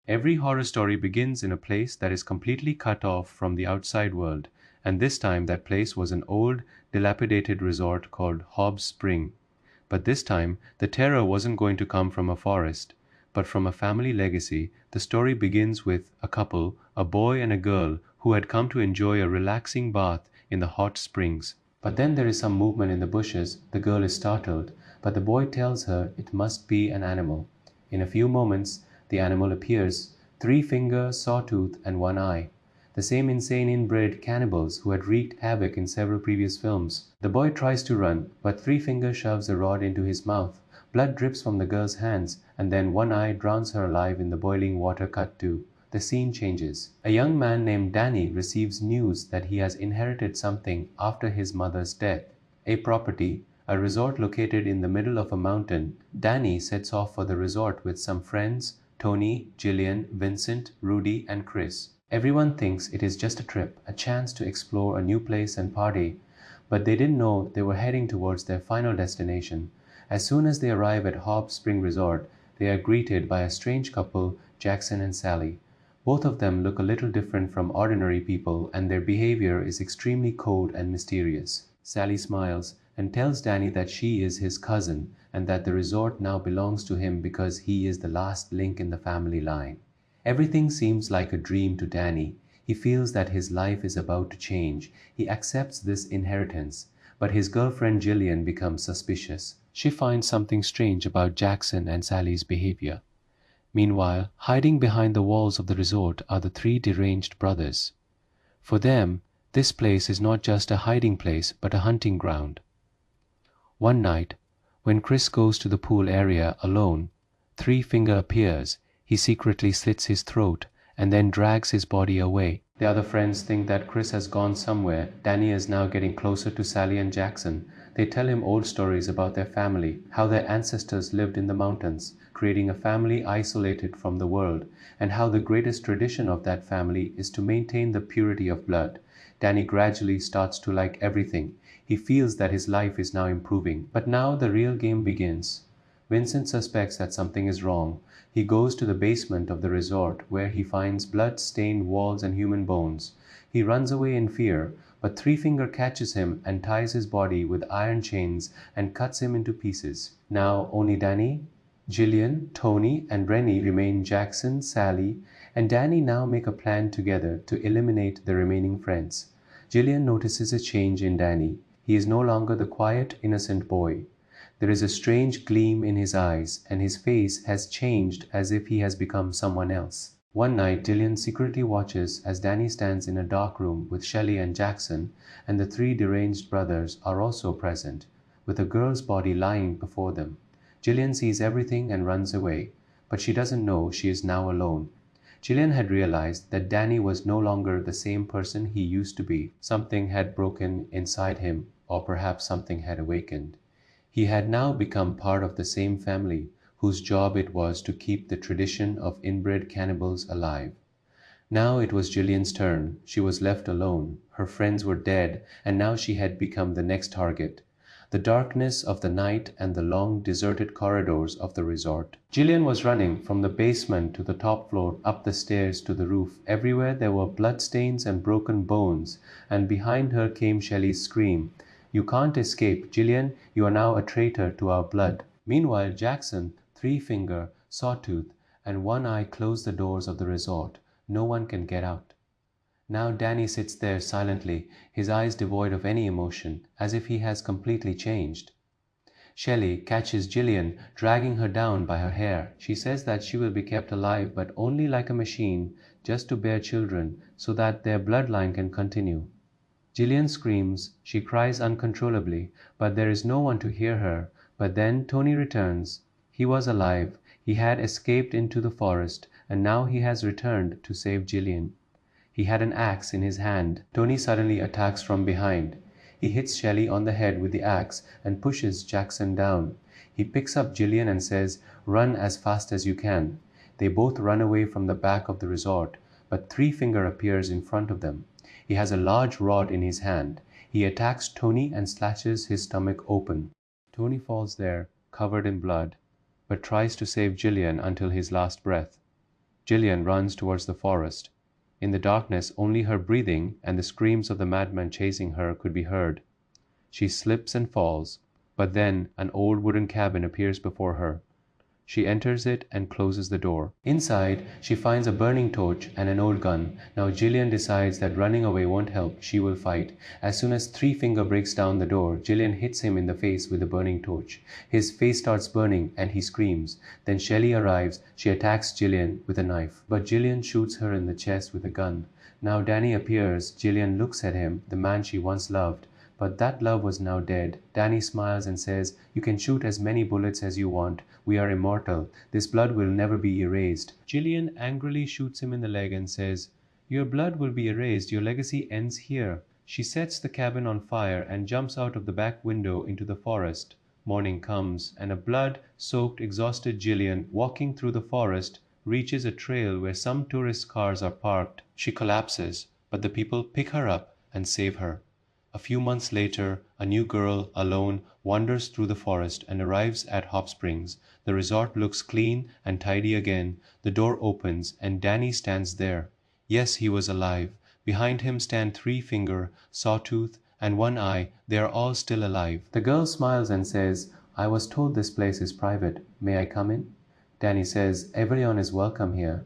Every horror story begins in a place that is completely cut off from the outside world, and this time that place was an old, dilapidated resort called Hobbs Spring. But this time, the terror wasn't going to come from a forest, but from a family legacy. The story begins with a couple, a boy and a girl, who had come to enjoy a relaxing bath in the hot springs. But then there is some movement in the bushes. The girl is startled, but the boy tells her it must be an animal. In a few moments, the animal appears, three fingers, sawtooth, and one eye. The same insane inbred cannibals who had wreaked havoc in several previous films. The boy tries to run, but Three Finger shoves a rod into his mouth. Blood drips from the girl's hands, and then One Eye drowns her alive in the boiling water. Cut to the scene changes. A young man named Danny receives news that he has inherited something after his mother's death. A property, a resort located in the middle of a mountain. Danny sets off for the resort with some friends, Tony, Gillian, Vincent, Rudy, and Chris. Everyone thinks it is just a trip, a chance to explore a new place and party, but they didn't know they were heading towards their final destination. As soon as they arrive at Hobbs Spring Resort, they are greeted by a strange couple, Jackson and Sally. Both of them look a little different from ordinary people, and their behavior is extremely cold and mysterious. Sally smiles and tells Danny that she is his cousin and that the resort now belongs to him because he is the last link in the family line. Everything seems like a dream to Danny. He feels that his life is about to change. He accepts this inheritance, but his girlfriend Gillian becomes suspicious. She finds something strange about Jackson and Sally's behavior. Meanwhile, hiding behind the walls of the resort are the three deranged brothers. For them, this place is not just a hiding place but a hunting ground. One night, when Chris goes to the pool area alone, Three Finger appears. He secretly slits his throat and then drags his body away. The other friends think that Chris has gone somewhere. Danny is now getting closer to Sally and Jackson. They tell him old stories about their family, how their ancestors lived in the mountains, creating a family isolated from the world, and how the greatest tradition of that family is to maintain the purity of blood. Danny gradually starts to like everything. He feels that his life is now improving. But now the real game begins. Vincent suspects that something is wrong. He goes to the basement of the resort where he finds blood-stained walls and human bones. He runs away in fear, but Three Finger catches him and ties his body with iron chains and cuts him into pieces. Now only Danny, Gillian, Tony, and Rennie remain. Jackson, Sally, and Danny now make a plan together to eliminate the remaining friends. Gillian notices a change in Danny. He is no longer the quiet, innocent boy. There is a strange gleam in his eyes, and his face has changed as if he has become someone else. One night, Gillian secretly watches as Danny stands in a dark room with Shelley and Jackson, and the three deranged brothers are also present, with a girl's body lying before them. Gillian sees everything and runs away, but she doesn't know she is now alone. Gillian had realized that Danny was no longer the same person he used to be. Something had broken inside him, or perhaps something had awakened. He had now become part of the same family, whose job it was to keep the tradition of inbred cannibals alive. Now it was Gillian's turn. She was left alone. Her friends were dead, and now she had become the next target. The darkness of the night and the long deserted corridors of the resort. Gillian was running from the basement to the top floor, up the stairs to the roof. Everywhere there were bloodstains and broken bones, and behind her came Shelley's scream. "You can't escape, Gillian. You are now a traitor to our blood." Meanwhile, Jackson, Three Finger, Sawtooth, and One Eye close the doors of the resort. No one can get out. Now Danny sits there silently, his eyes devoid of any emotion, as if he has completely changed. Shelley catches Gillian, dragging her down by her hair. She says that she will be kept alive, but only like a machine, just to bear children, so that their bloodline can continue. Gillian screams, she cries uncontrollably, but there is no one to hear her. But then Tony returns. He was alive. He had escaped into the forest, and now he has returned to save Gillian. He had an axe in his hand. Tony suddenly attacks from behind. He hits Shelley on the head with the axe and pushes Jackson down. He picks up Gillian and says, "Run as fast as you can." They both run away from the back of the resort, but Three Finger appears in front of them. He has a large rod in his hand. He attacks Tony and slashes his stomach open. Tony falls there, covered in blood, but tries to save Gillian until his last breath. Gillian runs towards the forest. In the darkness, only her breathing and the screams of the madman chasing her could be heard. She slips and falls, but then an old wooden cabin appears before her. She enters it and closes the door. Inside, she finds a burning torch and an old gun. Now Gillian decides that running away won't help, she will fight. As soon as Three Finger breaks down the door, Gillian hits him in the face with the burning torch. His face starts burning and he screams. Then Shelley arrives, she attacks Gillian with a knife, but Gillian shoots her in the chest with a gun. Now Danny appears, Gillian looks at him, the man she once loved. But that love was now dead. Danny smiles and says, "You can shoot as many bullets as you want. We are immortal. This blood will never be erased." Gillian angrily shoots him in the leg and says, "Your blood will be erased. Your legacy ends here." She sets the cabin on fire and jumps out of the back window into the forest. Morning comes, and a blood-soaked, exhausted Gillian, walking through the forest, reaches a trail where some tourist cars are parked. She collapses, but the people pick her up and save her. A few months later, a new girl, alone, wanders through the forest and arrives at Hot Springs. The resort looks clean and tidy again. The door opens, and Danny stands there. Yes, he was alive. Behind him stand Three Finger, Sawtooth, and One Eye. They are all still alive. The girl smiles and says, "I was told this place is private. May I come in?" Danny says, "Everyone is welcome here."